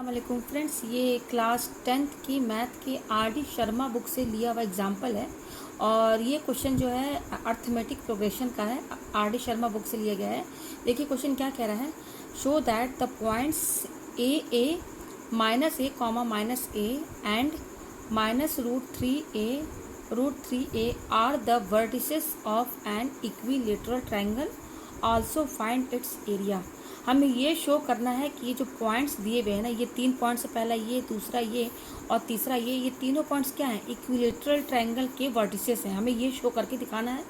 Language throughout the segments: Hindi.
वालेकुम फ्रेंड्स, ये क्लास 10th की मैथ की आर.डी. शर्मा बुक से लिया हुआ एग्जाम्पल है। और ये क्वेश्चन जो है अर्थमेटिक प्रोग्रेशन का है, आर.डी. शर्मा बुक से लिया गया है। देखिए क्वेश्चन क्या कह रहा है। Show that the points A minus A comma minus A and minus √3a are the vertices of an equilateral triangle, also find its area. हमें ये शो करना है कि ये जो पॉइंट्स दिए हुए हैं ना, ये 3 पॉइंट्स, पहला ये, दूसरा ये और तीसरा ये तीनों पॉइंट्स क्या हैं? इक्विलेटरल ट्रायंगल के वर्टिसेस हैं। हमें ये शो करके दिखाना है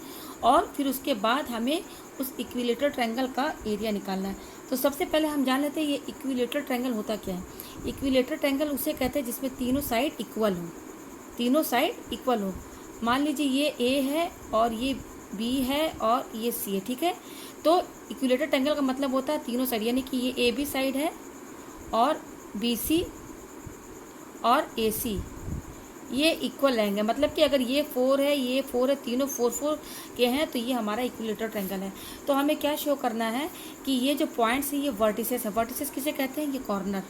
और फिर उसके बाद हमें उस इक्विलेटरल ट्रायंगल का एरिया निकालना है। तो सबसे पहले हम जान लेते हैं ये इक्विलेटरल ट्रायंगल होता क्या है। इक्विलेटरल ट्रायंगल उसे कहते हैं जिसमें तीनों साइड इक्वल हो, तीनों साइड इक्वल हो। मान लीजिए ये ए है और ये बी है और ये सी है, ठीक है। तो इक्विलेटरल ट्रायंगल का मतलब होता है तीनों साइड, यानी कि ये ए बी साइड है और बी सी और ए सी ये इक्वल रहेंगे। मतलब कि अगर ये 4 है, ये 4 है, तीनों 4 के हैं, तो ये हमारा इक्विलेटरल ट्रायंगल है। तो हमें क्या शो करना है कि ये जो पॉइंट्स हैं ये वर्टिसेस है। वर्टिसेस किसे कहते हैं? ये कॉर्नर,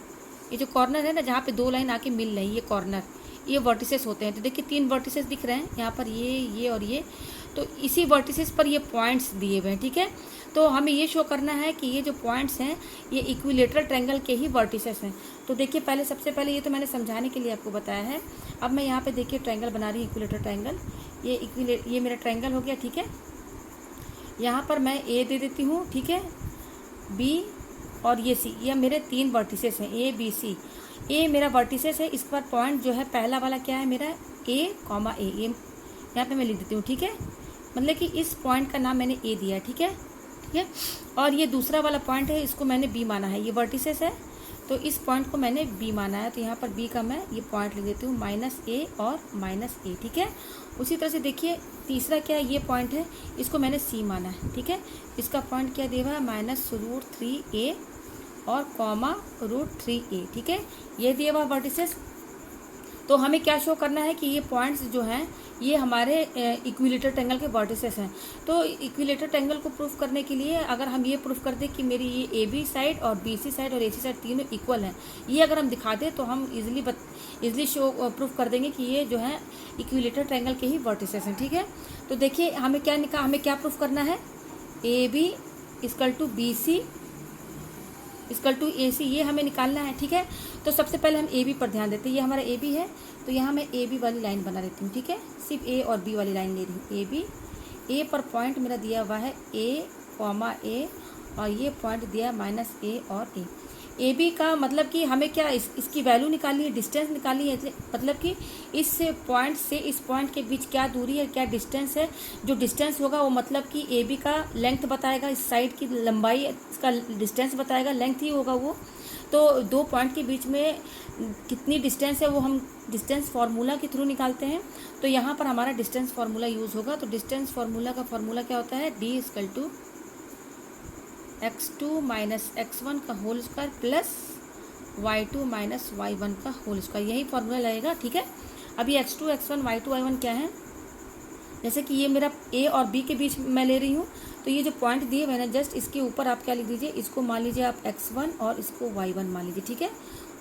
ये जो कॉर्नर है ना, जहाँ पे 2 लाइन आके मिल रही है, ये कॉर्नर, ये वर्टिसेस होते हैं। तो देखिए 3 वर्टिसेस दिख रहे हैं यहाँ पर, ये और ये। तो इसी वर्टिसेस पर ये पॉइंट्स दिए हुए हैं, ठीक है। तो हमें ये शो करना है कि ये जो पॉइंट्स हैं ये इक्विलेटरल ट्रायंगल के ही वर्टिसेस हैं। तो देखिए पहले, सबसे पहले ये तो मैंने समझाने के लिए आपको बताया है। अब मैं यहाँ पे देखिए ट्रायंगल बना रही हूँ, इक्विलेटरल ट्रायंगल। ये मेरा ट्रायंगल हो गया, ठीक है। यहाँ पर मैं ए दे देती हूँ, ठीक है, बी और ये सी, ये मेरे 3 वर्टिसेस हैं, ए बी सी। ए मेरा वर्टिसेस है, इस पर पॉइंट जो है पहला वाला क्या है मेरा? ए कॉमा ए, ये यहाँ पे मैं लिख देती हूँ, ठीक है। मतलब कि इस पॉइंट का नाम मैंने ए दिया है, ठीक है, ठीक है। और ये दूसरा वाला पॉइंट है, इसको मैंने बी माना है, ये वर्टिसेस है तो इस पॉइंट को मैंने बी माना है। तो यहाँ पर बी का मैं ये पॉइंट लिख देती हूँ, -a और -a, ठीक है। उसी तरह से देखिए तीसरा क्या है, ये पॉइंट है, इसको मैंने सी माना है, ठीक है। इसका पॉइंट क्या दिया हुआ है? -√3a और कॉमा √3a, ठीक है, ये दिया हुआ वर्टिसेस। तो हमें क्या शो करना है कि ये पॉइंट्स जो हैं ये हमारे इक्विलेटरल ट्रायंगल के वर्टिसेस हैं। तो इक्विलेटरल ट्रायंगल को प्रूफ करने के लिए अगर हम ये प्रूफ कर दें कि मेरी ये ए बी साइड और बी सी साइड और ए सी साइड तीनों इक्वल हैं, ये अगर हम दिखा दें तो हम इजली शो प्रूफ कर देंगे कि ये जो है इक्विलेटरल ट्रायंगल के ही वर्टिसेस हैं, ठीक है। तो देखिए हमें क्या प्रूफ करना है? A B equal to B C equal to A C, ये हमें निकालना है, ठीक है। तो सबसे पहले हम ए बी पर ध्यान देते हैं। ये हमारा ए बी है, तो यहाँ मैं ए बी वाली लाइन बना देती हूँ, ठीक है। सिर्फ ए और बी वाली लाइन ले रही हूँ, ए बी। ए पर पॉइंट मेरा दिया हुआ है ए कॉमा ए और ये पॉइंट दिया -a और ए। ए बी का मतलब कि हमें क्या इसकी वैल्यू निकालनी है, डिस्टेंस निकालनी है। मतलब कि इस पॉइंट से इस पॉइंट के बीच क्या दूरी है, क्या डिस्टेंस है। जो डिस्टेंस होगा वो मतलब कि ए बी का लेंथ बताएगा, इस साइड की लंबाई, इसका डिस्टेंस बताएगा, लेंथ ही होगा वो। तो 2 पॉइंट के बीच में कितनी डिस्टेंस है वो हम डिस्टेंस फार्मूला के थ्रू निकालते हैं। तो यहाँ पर हमारा डिस्टेंस फार्मूला यूज़ होगा। तो डिस्टेंस फार्मूला का फार्मूला क्या होता है? d = x2 - x1 का whole square plus y2 - y1 का होल स्क्वायर, यही फार्मूला लगेगा, ठीक है। अभी x2 x1 y2 y1 क्या है? जैसे कि ये मेरा a और b के बीच मैं ले रही हूँ, तो ये जो पॉइंट दिए मैंने जस्ट इसके ऊपर आप क्या लिख दीजिए, इसको मान लीजिए आप x1 और इसको y1 मान लीजिए, ठीक है।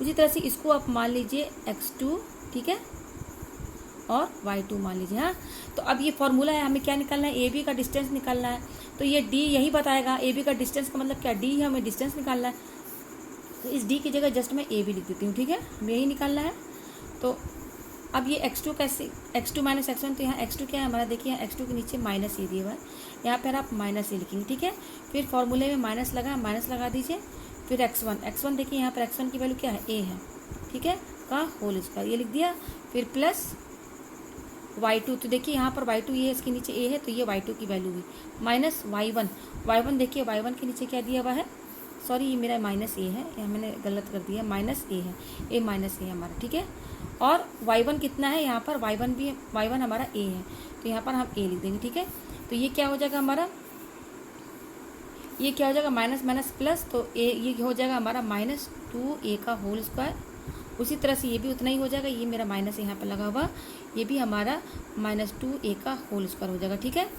उसी तरह से इसको आप मान लीजिए x2, ठीक है, और y2 मान लीजिए। हाँ, तो अब ये फॉर्मूला है, हमें क्या निकालना है? ए बी का डिस्टेंस निकालना है। तो ये d यही बताएगा, ए बी का डिस्टेंस का मतलब क्या? d है, हमें डिस्टेंस निकालना है। तो इस d की जगह जस्ट मैं ए बी लिख देती हूँ, ठीक है, हमें यही निकालना है। तो अब ये x2 कैसे, x2 - x1, तो यहाँ x2 क्या है हमारा? देखिए x2 के नीचे -a दिया हुआ है, यहाँ पर आप -a लिखेंगे, ठीक है। फिर फॉर्मूले में माइनस लगा दीजिए। फिर x1 देखिए यहाँ पर x1 की वैल्यू क्या है? a है, ठीक है, का होल स्क्वायर, ये लिख दिया। फिर प्लस y2, तो देखिए यहाँ पर y2 ये इसके नीचे a है, तो ये y2 की वैल्यू हुई, माइनस y1 देखिए y1 के नीचे क्या दिया हुआ है? सॉरी, ये मेरा -a है, यहाँ मैंने गलत कर दिया, -a है, a है हमारा, ठीक है। और y1 कितना है यहाँ पर? y1 हमारा a है, तो यहाँ पर हम a लिख देंगे, ठीक है। तो ये क्या हो जाएगा हमारा? ये क्या हो जाएगा? माइनस प्लस, तो ये हो जाएगा हमारा -2a का होल स्क्वायर। उसी तरह से ये भी उतना ही हो जाएगा, ये मेरा माइनस यहाँ पर लगा हुआ, ये भी हमारा -2a का होल स्क्वायर हो जाएगा, ठीक है।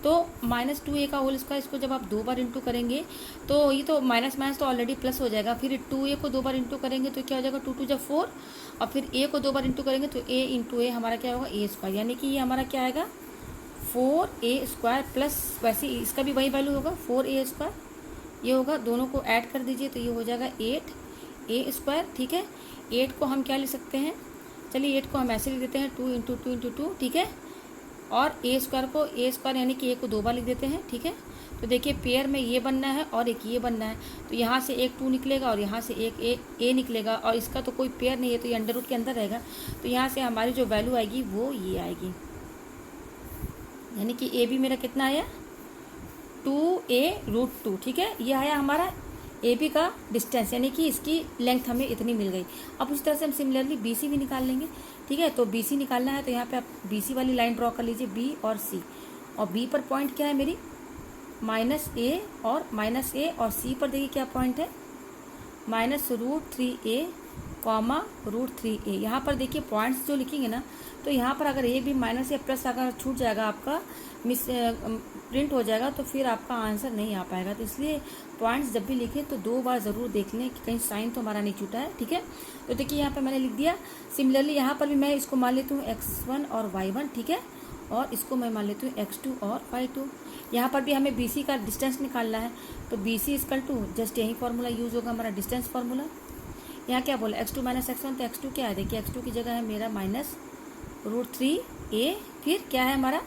तो -2a का होल स्क्वायर, इसको जब आप 2 बार इंटू करेंगे तो ये तो माइनस माइनस तो ऑलरेडी प्लस हो जाएगा, फिर 2a को 2 बार इंटू करेंगे तो क्या हो जाएगा 2 2 जा 4, और फिर a को 2 बार इंटू करेंगे तो a इंटू a हमारा क्या होगा a स्क्वायर, यानी कि ये हमारा क्या आएगा 4a स्क्वायर प्लस, वैसे इसका भी वही वैल्यू होगा 4a स्क्वायर, ये होगा, दोनों को ऐड कर दीजिए तो ये हो जाएगा 8a स्क्वायर। ठीक है, 8 को हम क्या लिख सकते हैं, चलिए 8 को हम ऐसे लिख देते हैं 2 इंटू 2 इंटू 2, ठीक है, और a स्क्वायर को a स्क्वायर यानी कि a को 2 बार लिख देते हैं। ठीक है, तो देखिए पेयर में ये बनना है और एक ये बनना है, तो यहाँ से एक 2 निकलेगा और यहाँ से एक a निकलेगा, और इसका तो कोई पेयर नहीं है तो ये अंडर रूट के अंदर रहेगा, तो यहाँ से हमारी जो वैल्यू आएगी वो ये आएगी, यानी कि a भी मेरा कितना आया 2a√2। ठीक है, ये आया हमारा ए बी का डिस्टेंस, यानी कि इसकी लेंथ हमें इतनी मिल गई। अब उसी तरह से हम सिमिलरली बी सी भी निकाल लेंगे। ठीक है, तो बी सी निकालना है तो यहाँ पे आप बी सी वाली लाइन ड्रॉ कर लीजिए, बी और सी, और बी पर पॉइंट क्या है मेरी -a और सी पर देखिए क्या पॉइंट है -√3a, √3a। यहाँ पर देखिए पॉइंट्स जो लिखेंगे ना, तो यहाँ पर अगर ए भी माइनस या प्लस अगर छूट जाएगा, आपका मिस प्रिंट हो जाएगा, तो फिर आपका आंसर नहीं आ पाएगा। तो इसलिए पॉइंट्स जब भी लिखें तो 2 बार ज़रूर देख लें कि कहीं साइन तो हमारा नहीं छूटा है। ठीक है, तो देखिए यहाँ पे मैंने लिख दिया। सिमिलरली यहाँ पर भी मैं इसको मान लेती हूँ x1 और y1, ठीक है, और इसको मैं मान लेती हूँ x2 और y2। यहाँ पर भी हमें BC का डिस्टेंस निकालना है, तो BC इक्वल टू जस्ट यही फार्मूला यूज़ होगा हमारा डिस्टेंस फार्मूला। यहाँ क्या बोला x2 - x1, तो x2 क्या है, देखिए x2 की जगह है मेरा -√3a, फिर क्या है हमारा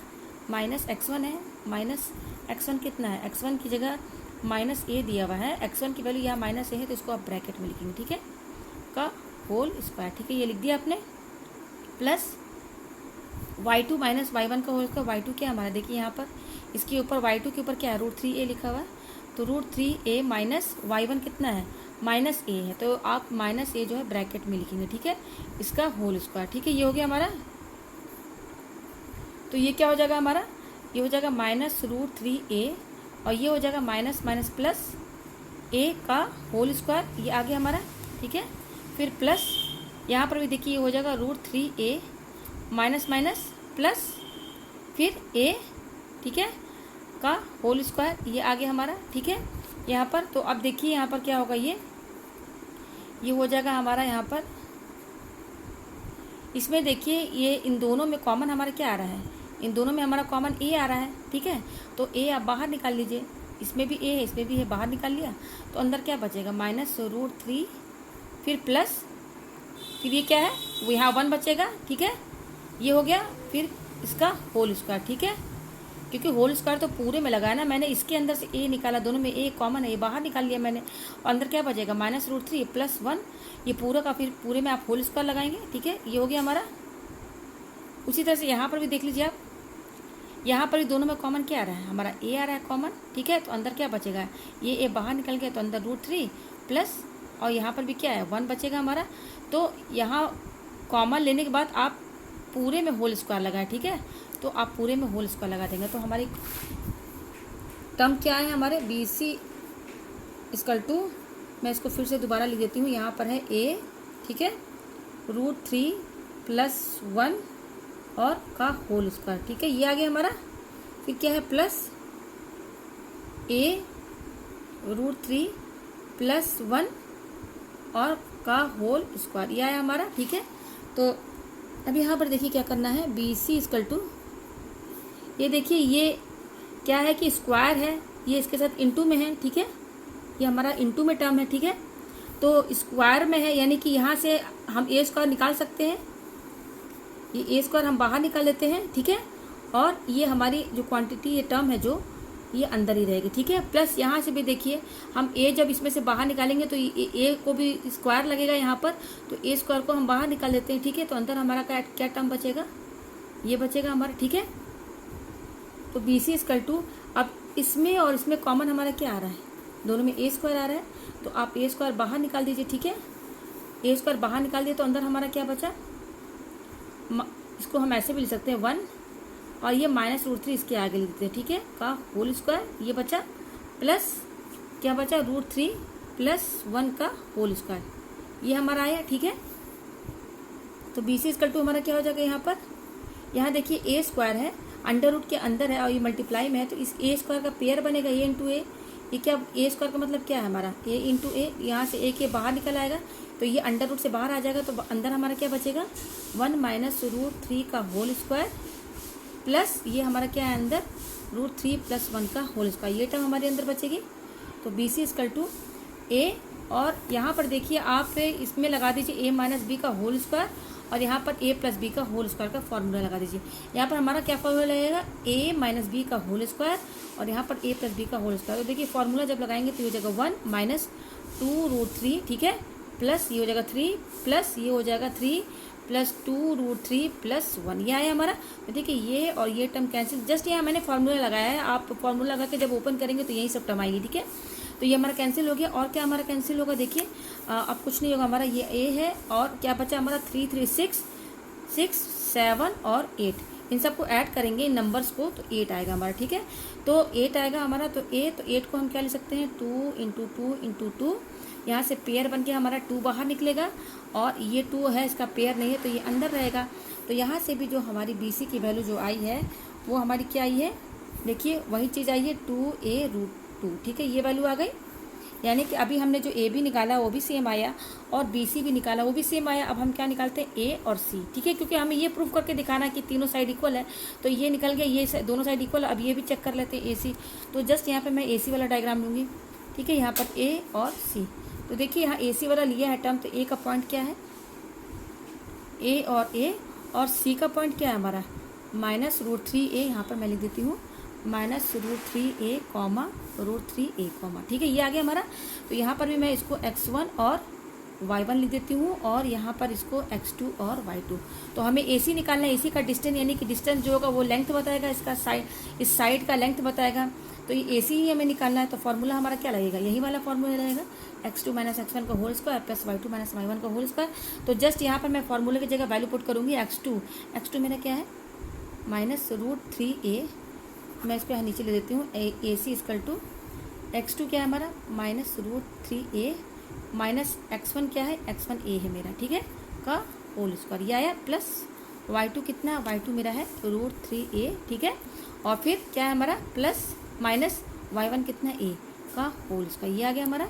-x1 है, -x1 कितना है, x1 की जगह -a दिया हुआ है, x1 की वैल्यू यहाँ -a है तो इसको आप ब्रैकेट में लिखेंगे। ठीक है, का होल स्क्वायर। ठीक है, ये लिख दिया आपने, प्लस y2 - y1 का होल स्क्वायर। y2 क्या हमारा, देखिए यहाँ पर इसके ऊपर y2 के ऊपर क्या है √3a लिखा हुआ है, तो √3a माइनस y1 कितना है -a है, तो आप -a जो है ब्रैकेट में लिखेंगे। ठीक है, इसका होल स्क्वायर। ठीक है, ये हो गया हमारा, तो ये क्या हो जाएगा हमारा, ये हो जाएगा -√3a, और ये हो जाएगा माइनस माइनस प्लस a का होल स्क्वायर, ये आ गया हमारा। ठीक है, फिर प्लस यहाँ पर भी देखिए ये हो जाएगा √3a माइनस माइनस प्लस फिर a, ठीक है, का होल स्क्वायर, ये आ गया हमारा। ठीक है, यहाँ पर तो अब देखिए यहाँ पर क्या होगा, ये हो जाएगा हमारा यहाँ पर, इसमें देखिए ये इन दोनों में कॉमन हमारा क्या आ रहा है, इन दोनों में हमारा कॉमन a आ रहा है। ठीक है, तो a आप बाहर निकाल लीजिए, इसमें भी a है इसमें भी है, बाहर निकाल लिया तो अंदर क्या बचेगा -√3, फिर प्लस, फिर ये क्या है वो यहाँ 1 बचेगा। ठीक है, ये हो गया, फिर इसका होल स्क्वायर। ठीक है, क्योंकि होल स्क्वायर तो पूरे में लगाया ना मैंने, इसके अंदर से a निकाला, दोनों में a कॉमन है, ये बाहर निकाल लिया मैंने, और अंदर क्या बचेगा -√3 प्लस 1, ये पूरा का फिर पूरे में आप होल स्क्वायर लगाएंगे। ठीक है, ये हो गया हमारा। उसी तरह से यहाँ पर भी देख लीजिए आप, यहाँ पर भी दोनों में कॉमन क्या आ रहा है हमारा a आ रहा है कॉमन। ठीक है, तो अंदर क्या बचेगा, ये a बाहर निकल गया तो अंदर √3 प्लस, और यहाँ पर भी क्या है 1 बचेगा हमारा। तो यहाँ कॉमन लेने के बाद आप पूरे में होल स्क्वायर लगाए। ठीक है, तो आप पूरे में होल स्क्वायर लगा देंगे, तो हमारी टर्म क्या है हमारे BC इक्वल टू, मैं इसको फिर से दोबारा लिख देती हूँ, यहाँ पर है a, ठीक है, √3 प्लस 1 और का होल स्क्वायर। ठीक है, ये आ गया हमारा, फिर क्या है प्लस a √3 प्लस 1 और का होल स्क्वायर, ये आया हमारा। ठीक है, तो अब यहाँ पर देखिए क्या करना है, BC इक्वल टू, ये देखिए ये क्या है कि स्क्वायर है, ये इसके साथ इनटू में है। ठीक है, ये हमारा इनटू में टर्म है। ठीक है, तो स्क्वायर में है, यानी कि यहाँ से हम a स्क्वायर निकाल सकते हैं, ये a स्क्वायर हम बाहर निकाल लेते हैं। ठीक है, और ये हमारी जो क्वांटिटी ये टर्म है जो ये अंदर ही रहेगी। ठीक है, प्लस यहाँ से भी देखिए हम a जब इसमें से बाहर निकालेंगे तो a को भी स्क्वायर लगेगा यहाँ पर, तो a स्क्वायर को हम बाहर निकाल लेते हैं। ठीक है, तो अंदर हमारा क्या टर्म बचेगा, ये बचेगा हमारा। ठीक है, तो BC इक्वल टू, अब इसमें और इसमें कॉमन हमारा क्या आ रहा है, दोनों में a स्क्वायर आ रहा है, तो आप a स्क्वायर बाहर निकाल दीजिए। ठीक है, a स्क्वायर बाहर निकाल दिए तो अंदर हमारा क्या बचा, इसको हम ऐसे भी लिख सकते हैं 1, और ये -√3 इसके आगे लिख देते हैं। ठीक है, का होल स्क्वायर, ये बचा, प्लस क्या बचा √3 प्लस 1 का होल स्क्वायर, ये हमारा आया। ठीक है, तो BC इक्वल टू हमारा क्या हो जाएगा, यहाँ पर यहाँ देखिए a स्क्वायर है अंडर रूट के अंदर है और ये मल्टीप्लाई में है, तो इस ए स्क्वायर का पेयर बनेगा ए इंटू ए। ये क्या, ए स्क्वायर का मतलब क्या है हमारा, ए इंटू ए, यहाँ से ए के बाहर निकल आएगा तो ये अंडर रूट से बाहर आ जाएगा, तो अंदर हमारा क्या बचेगा 1 माइनस रूट 3 का होल स्क्वायर प्लस ये हमारा क्या है अंदर रूट 3 प्लस 1 का होल स्क्वायर, ये टर्म हमारे अंदर बचेगी। तो बी सी इक्वल टू ए, और यहाँ पर देखिए आप इसमें लगा दीजिए ए माइनस बी का होल स्क्वायर और यहाँ पर ए प्लस बी का होल स्क्वायर का फॉर्मूला लगा दीजिए। यहाँ पर हमारा क्या फॉर्मूला लगेगा, ए माइनस बी का होल स्क्वायर और यहाँ पर ए प्लस बी का होल स्क्वायर। तो देखिए फॉर्मूला जब लगाएंगे तो ये हो जाएगा 1 माइनस 2 रूट 3, ठीक है, प्लस ये हो जाएगा 3 प्लस ये हो जाएगा 3 प्लस 2 रूट 3 प्लस 1, यह है हमारा। तो देखिए ये और ये टर्म कैंसिल, जस्ट यहाँ मैंने फॉर्मूला लगाया है, आप फॉर्मूला लगा के जब ओपन करेंगे तो यही सब टर्म आएगी, ठीक है। तो ये हमारा कैंसिल हो गया, और क्या हमारा कैंसिल होगा, देखिए अब कुछ नहीं होगा, हमारा ये ए है और क्या बचा हमारा 3 3 6 6 7 और 8, इन सबको ऐड करेंगे इन नंबर्स को तो 8 आएगा हमारा, ठीक है। तो 8 आएगा हमारा, तो 8 को हम क्या ले सकते हैं 2 इंटू 2 इंटू 2, यहाँ से पेयर बन के हमारा 2 बाहर निकलेगा और ये 2 है इसका पेयर नहीं है तो ये अंदर रहेगा। तो यहाँ से भी जो हमारी बी सी की वैल्यू जो आई है वो हमारी क्या आई है, देखिए वही चीज़ आई है 2a रूट 2, ठीक है, ये वैल्यू आ गई। यानी कि अभी हमने जो ए बी निकाला वो भी सेम आया और बी सी भी निकाला वो भी सेम आया। अब हम क्या निकालते हैं ए और सी, ठीक है, क्योंकि हमें ये प्रूफ करके दिखाना है कि तीनों साइड इक्वल है। तो ये निकल गया, ये दोनों साइड इक्वल, अब ये भी चेक कर लेते हैं ए सी। तो जस्ट यहाँ पे मैं ए सी वाला डायग्राम लूँगी, ठीक है, यहाँ पर ए और सी। तो देखिए यहाँ ए सी वाला लिया है टर्म, तो ए का पॉइंट क्या है, ए और सी का पॉइंट क्या है हमारा माइनस रूट 3a, यहाँ पर मैं लिख देती हूँ minus root 3a comma root 3a comma, ठीक है, ये आ गया हमारा। तो यहाँ पर भी मैं इसको x1 और y1 लिख देती हूँ और यहाँ पर इसको x2 और y2। तो हमें AC निकालना है, AC का डिस्टेंस, यानी कि डिस्टेंस जो होगा वो लेंथ बताएगा, इसका साइड, इस साइड का लेंथ बताएगा। तो ये AC ही हमें निकालना है, तो फॉर्मूला हमारा क्या लगेगा, यही वाला फॉर्मूला रहेगा x2 माइनस x1 का whole square plus y2 minus y1 का होल स्क्वायर। तो जस्ट यहाँ पर मैं फॉर्मूले की जगह वैल्यू पुट करूँगी x2 मेरा क्या है माइनस रूट 3a, मैं इसको यहाँ नीचे ले देती हूँ, ए सी इक्वल टू x2 क्या है हमारा minus root 3a minus x1 क्या है x1a है मेरा, ठीक है, का होल स्क्वायर, ये आया प्लस y2 कितना है, y2 मेरा है रूट 3a, ठीक है, और फिर क्या है हमारा प्लस माइनस y1 कितना a का होल स्क्वायर, ये आ गया हमारा।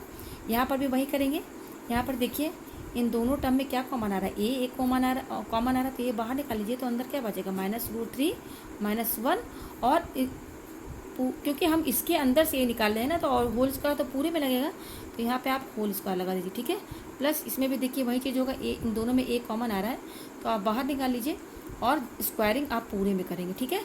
यहाँ पर भी वही करेंगे, यहाँ पर देखिए इन दोनों टर्म में क्या कॉमन आ रहा है, एक कॉमन आ रहा है, तो ये बाहर निकाल लीजिए, तो अंदर क्या बचेगा माइनस रूट 3 माइनस 1, और क्योंकि हम इसके अंदर से ये निकाल रहे हैं ना, तो और होल स्क्वायर तो पूरे में लगेगा, तो यहाँ पे आप होल स्क्वायर लगा दीजिए, ठीक है। प्लस इसमें भी देखिए वही चीज़ होगा, इन दोनों में एक कॉमन आ रहा है तो आप बाहर निकाल लीजिए और स्क्वायरिंग आप पूरे में करेंगे, ठीक है।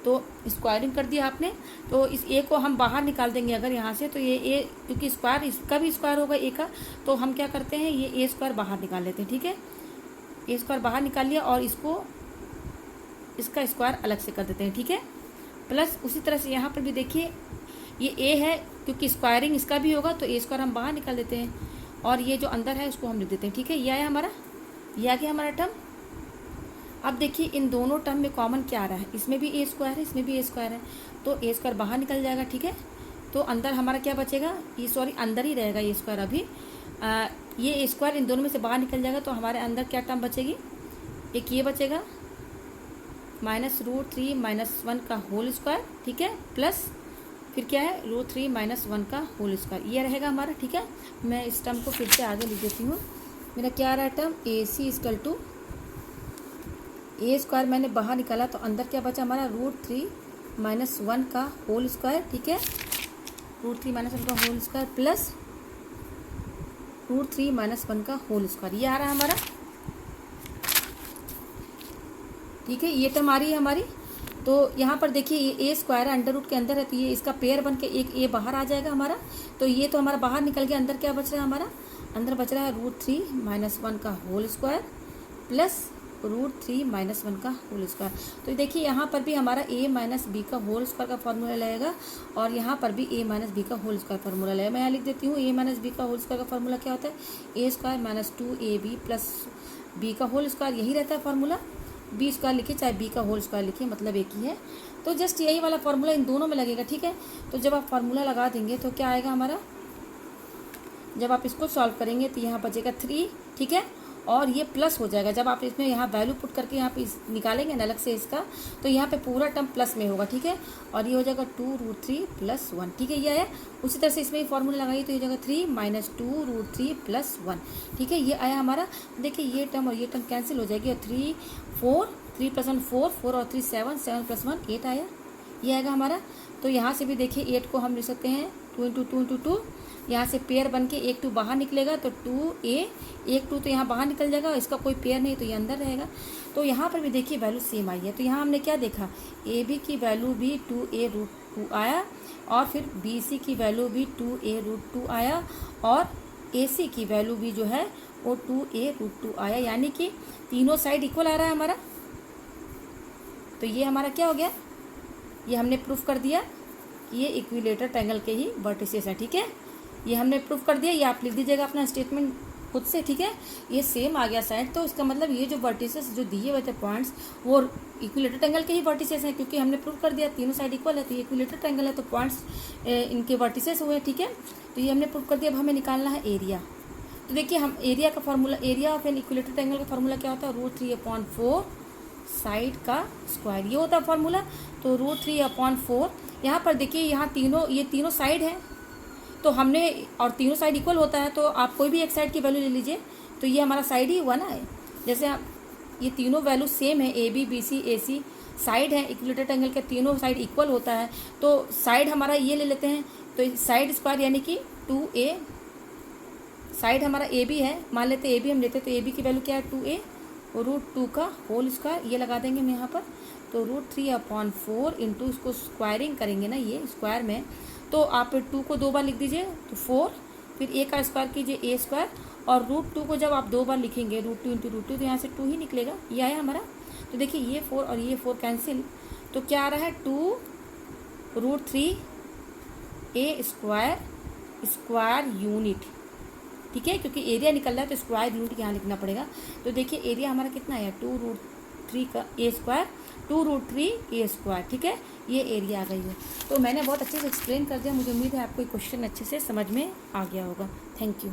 तो स्क्वायरिंग कर दिया आपने, तो इस ए को हम बाहर निकाल देंगे अगर यहाँ से, तो ये ए क्योंकि स्क्वायर इसका भी स्क्वायर होगा ए का, तो हम क्या करते हैं ये ए स्क्वायर बाहर निकाल लेते हैं, ठीक है, ए स्क्वायर बाहर निकाल लिया और इसको इसका स्क्वायर अलग से कर देते हैं, ठीक है। प्लस उसी तरह से यहाँ पर भी देखिए ये ए है, क्योंकि स्क्वायरिंग इसका भी होगा तो ए स्क्वायर हम बाहर निकाल देते हैं और ये जो अंदर है उसको हम लिख देते हैं, ठीक है, ये आया हमारा, ये आ गया हमारा टर्म। अब देखिए इन दोनों टर्म में कॉमन क्या आ रहा है, इसमें भी ए स्क्वायर है, इसमें भी ए स्क्वायर है, तो ए स्क्वायर बाहर निकल जाएगा, ठीक है। तो अंदर हमारा क्या बचेगा, ये सॉरी अंदर ही रहेगा ये स्क्वायर, अभी ये ए स्क्वायर इन दोनों में से बाहर निकल जाएगा, तो हमारे अंदर क्या टर्म बचेगी, एक ये बचेगा माइनस रूट 3 माइनस 1 का होल स्क्वायर, ठीक है, प्लस फिर क्या है रूट 3 माइनस 1 का होल स्क्वायर, ये रहेगा हमारा, ठीक है। मैं इस टर्म को फिर से आगे लिख देती हूँ, मेरा क्या आ रहा है term A C equal to A square मैंने बाहर निकाला, तो अंदर क्या बचा हमारा रूट 3 माइनस 1 का होल स्क्वायर, ठीक है, रूट 3 माइनस 1 का whole square plus root 3 minus 1 का होल स्क्वायर, ये आ रहा है हमारा, ठीक है, ये टर्म आ रही है हमारी। तो यहाँ पर देखिए ये ए स्क्वायर अंडर रूट के अंदर है, तो ये इसका पेयर बन के एक ए बाहर आ जाएगा हमारा, तो ये तो हमारा बाहर निकल गया, अंदर क्या बच रहा है हमारा, अंदर बच रहा है रूट 3 माइनस 1 का whole square plus root 3 minus 1 का होल स्क्वायर। तो देखिए यहाँ पर भी हमारा ए माइनस बी का होल स्क्वायर का फॉर्मूला लगेगा और यहाँ पर भी ए माइनस बी का होल स्क्वायर फार्मूला लगेगा। मैं यहाँ लिख देती हूँ, ए माइनस बी का होल स्क्वायर का फार्मूला क्या होता है, A square minus 2ab plus B का होल स्क्वायर, यही रहता है फार्मूला, बी स्क्वायर लिखिए चाहे बी का होल स्क्वायर लिखिए, मतलब एक ही है। तो जस्ट यही वाला फार्मूला इन दोनों में लगेगा, ठीक है। तो जब आप फार्मूला लगा देंगे तो क्या आएगा हमारा, जब आप इसको सॉल्व करेंगे तो यहाँ बचेगा 3, ठीक है, और ये प्लस हो जाएगा जब आप इसमें यहाँ वैल्यू पुट करके यहाँ पे निकालेंगे ना अलग से इसका, तो यहाँ पे पूरा टर्म प्लस में होगा, ठीक है। और ये हो जाएगा 2√3 + 1, ठीक है। ये आया। उसी तरह से इसमें फॉर्मूला लगाइए तो ये हो जाएगा 3 - 2√3 + 1, ठीक है। ये आया हमारा। देखिए ये टर्म और ये टर्म कैंसिल हो जाएगी और 3 4 3 + 1 4 4 और 3 7 7 + 1 8 आया। ये आएगा हमारा। तो यहाँ से भी देखिए 8 को हम लिख सकते हैं 2 × 2 × 2, यहाँ से पेयर बन के एक 2 बाहर निकलेगा तो 2a, एक 2 तो यहाँ बाहर निकल जाएगा, इसका कोई पेयर नहीं तो ये अंदर रहेगा। तो यहाँ पर भी देखिए वैल्यू सेम आई है। तो यहाँ हमने क्या देखा, ab की वैल्यू भी 2a√2 आया और फिर bc की वैल्यू भी 2a√2 आया और ac की वैल्यू भी जो है वो 2a√2 आया, यानी कि तीनों साइड इक्वल आ रहा है हमारा। तो ये हमारा क्या हो गया, ये हमने प्रूफ कर दिया कि ये इक्विलेटरल ट्रायंगल के ही वर्टिसेस है, ठीक है। ये हमने प्रूफ कर दिया। ये आप लिख दीजिएगा अपना स्टेटमेंट खुद से, ठीक है। ये सेम आ गया साइड, तो इसका मतलब ये जो वर्टिसेस जो दिए हुए थे पॉइंट्स वो इक्विलेटरल ट्रायंगल के ही वर्टिसेस हैं, क्योंकि हमने प्रूफ कर दिया तीनों साइड इक्वल है, तो ये इक्विलेटरल ट्रायंगल है तो पॉइंट्स इनके वर्टिसेस हुए, ठीक है। तो ये हमने प्रूफ कर दिया। अब हमें निकालना है एरिया। तो देखिए हम एरिया का formula, area of an equilateral triangle का फॉर्मूला क्या होता है, √3/4 साइड का स्क्वायर, ये होता है फॉर्मूला। तो √3/4 यहाँ पर देखिए यहाँ ये तीनों साइड है तो हमने, और तीनों साइड इक्वल होता है तो आप कोई भी एक साइड की वैल्यू ले लीजिए, तो ये हमारा साइड ही हुआ ना है। जैसे आप ये तीनों वैल्यू सेम है, AB BC AC साइड है, इक्विलेटरल ट्रायंगल के तीनों साइड इक्वल होता है, तो साइड हमारा ये ले लेते हैं, तो साइड स्क्वायर यानी कि 2a, साइड हमारा AB है, मान लेते हैं AB हम लेते हैं, तो AB की वैल्यू क्या है 2a √2 का होल स्क्वायर, ये लगा देंगे हम यहाँ पर। तो √3/4 इंटू इसको स्क्वायरिंग करेंगे ना ये स्क्वायर में, तो आप 2 को 2 बार लिख दीजिए तो 4, फिर a का स्क्वायर कीजिए a², और √2 को जब आप 2 बार लिखेंगे √2 × √2 तो यहाँ से 2 ही निकलेगा। ये आया हमारा। तो देखिए ये 4 और ये 4 कैंसिल, तो क्या आ रहा है 2√3a² स्क्वायर यूनिट, ठीक है, क्योंकि एरिया निकल रहा है तो स्क्वायर यूनिट यहाँ लिखना पड़ेगा। तो देखिए एरिया हमारा कितना है 2√3 का a², 2√3a², ठीक है, ये एरिया आ गई है। तो मैंने बहुत अच्छे से एक्सप्लेन कर दिया, मुझे उम्मीद है आपको ये क्वेश्चन अच्छे से समझ में आ गया होगा। Thank you.